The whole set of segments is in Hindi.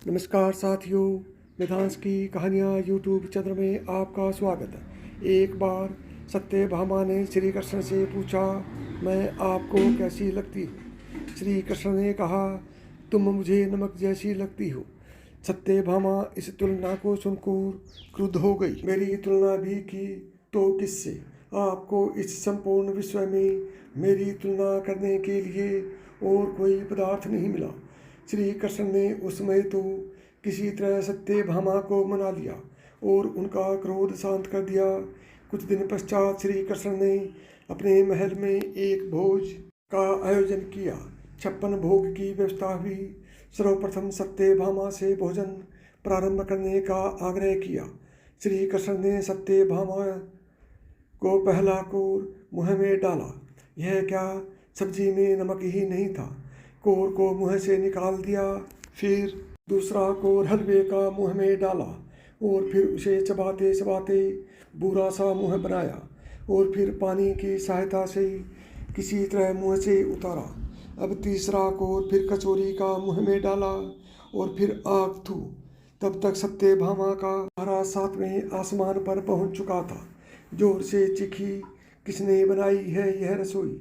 नमस्कार साथियों, वेदांश की कहानियाँ यूट्यूब चैनल में आपका स्वागत है। एक बार सत्यभामा ने श्री कृष्ण से पूछा, मैं आपको कैसी लगती हूँ? श्री कृष्ण ने कहा, तुम मुझे नमक जैसी लगती हो। सत्यभामा इस तुलना को सुनकर क्रुद्ध हो गई। मेरी तुलना भी की तो किससे? आपको इस संपूर्ण विश्व में मेरी तुलना करने के लिए और कोई पदार्थ नहीं मिला। श्री कृष्ण ने उस समय तो किसी तरह सत्यभामा को मना लिया और उनका क्रोध शांत कर दिया। कुछ दिन पश्चात श्री कृष्ण ने अपने महल में एक भोज का आयोजन किया। 56 भोग की व्यवस्था हुई। सर्वप्रथम सत्यभामा से भोजन प्रारंभ करने का आग्रह किया। श्री कृष्ण ने सत्यभामा को पहला कोर मुँह में डाला। यह क्या, सब्जी में नमक ही नहीं था। कोर को मुँह से निकाल दिया। फिर दूसरा कोर हलवे का मुँह में डाला और फिर उसे चबाते चबाते बुरा सा मुँह बनाया और फिर पानी की सहायता से किसी तरह मुँह से उतारा। अब तीसरा कोर फिर कचौरी का मुँह में डाला और फिर आग थू। तब तक सत्यभामा का तारा 7वें आसमान पर पहुंच चुका था। जोर से चीखी, किसने बनाई है यह रसोई?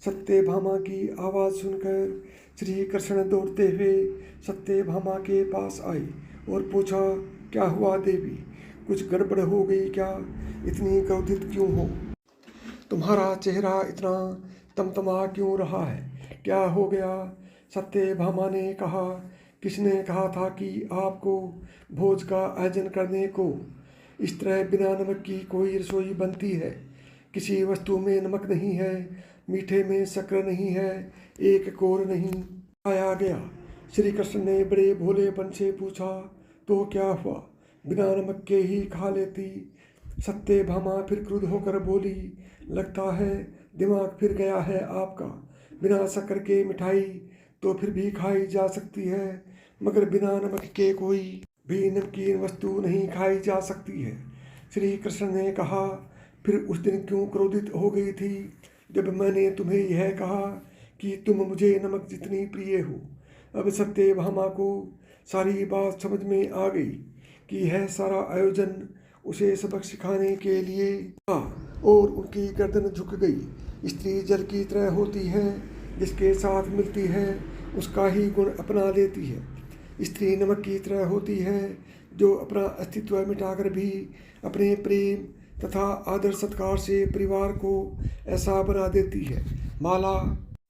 सत्यभामा की आवाज़ सुनकर श्री कृष्ण दौड़ते हुए सत्यभामा के पास आए और पूछा, क्या हुआ देवी? कुछ गड़बड़ हो गई क्या? इतनी क्रोधित क्यों हो? तुम्हारा चेहरा इतना तमतमा क्यों रहा है? क्या हो गया? सत्यभामा ने कहा, किसने कहा था कि आपको भोज का आयोजन करने को? इस तरह बिना नमक की कोई रसोई बनती है? किसी वस्तु में नमक नहीं है, मीठे में शक्कर नहीं है, एक कोर नहीं पाया गया। श्री कृष्ण ने बड़े भोलेपन से पूछा, तो क्या हुआ? बिना नमक के ही खा लेती। सत्यभामा फिर क्रुद्ध होकर बोली, लगता है दिमाग फिर गया है आपका। बिना शक्कर के मिठाई तो फिर भी खाई जा सकती है, मगर बिना नमक के कोई भी नमकीन वस्तु नहीं खाई जा सकती है। श्री कृष्ण ने कहा, फिर उस दिन क्यों क्रोधित हो गई थी जब मैंने तुम्हें यह कहा कि तुम मुझे नमक जितनी प्रिय हो? अब सत्यभामा को सारी बात समझ में आ गई कि यह सारा आयोजन उसे सबक सिखाने के लिए था और उनकी गर्दन झुक गई। स्त्री जल की तरह होती है, जिसके साथ मिलती है उसका ही गुण अपना लेती है। स्त्री नमक की तरह होती है, जो अपना अस्तित्व मिटाकर भी अपने प्रेम तथा आदर सत्कार से परिवार को ऐसा बना देती है। माला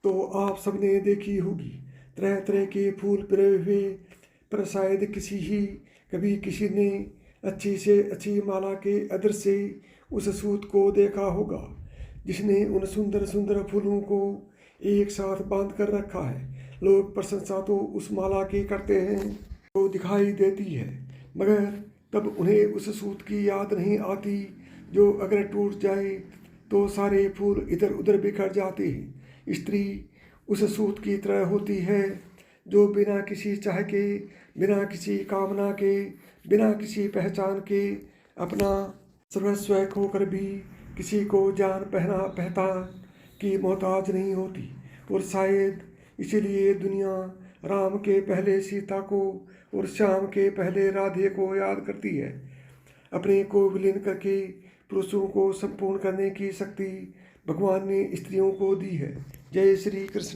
तो आप सबने देखी होगी, तरह तरह के फूल पिरोए हुए, पर शायद कभी किसी ने अच्छी से अच्छी माला के अदर से उस सूत को देखा होगा, जिसने उन सुंदर सुंदर फूलों को एक साथ बांध कर रखा है। लोग प्रशंसा तो उस माला की करते हैं तो दिखाई देती है, मगर तब उन्हें उस सूत की याद नहीं आती, जो अगर टूट जाए तो सारे फूल इधर उधर बिखर जाते हैं। स्त्री उस सूत की तरह होती है, जो बिना किसी चाह के, बिना किसी कामना के, बिना किसी पहचान के अपना सर्वस्व खोकर भी किसी को जान पहचान की मोहताज नहीं होती। और शायद इसीलिए दुनिया राम के पहले सीता को और श्याम के पहले राधे को याद करती है। अपने को विलीन करके पुरुषों को संपूर्ण करने की शक्ति भगवान ने स्त्रियों को दी है। जय श्री कृष्ण।